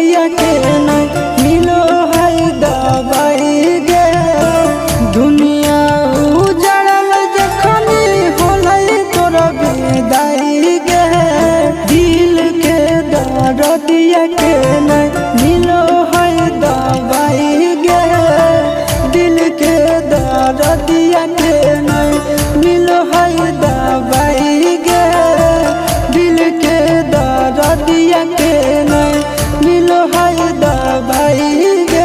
दरदिया के नहीं मिलो है दवाई गे। दुनिया उजड़ल जखनी होलै तोर विदाई गे। दिल के दरदिया के नहीं मिलो है दवाई गे। दिल के दरदिया के नहीं मिलो है दवाई गे। दिल के दरदिया के नहीं मिलो है दवाई गे।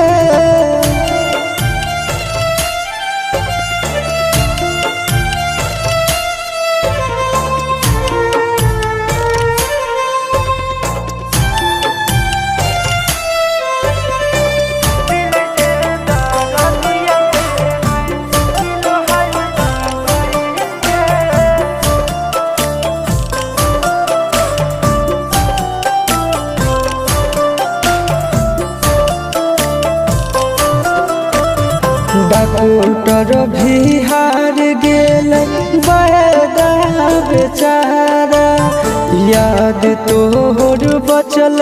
डॉक्टर भी हार गेल बड़ा बेचारा, याद तोहर बचल।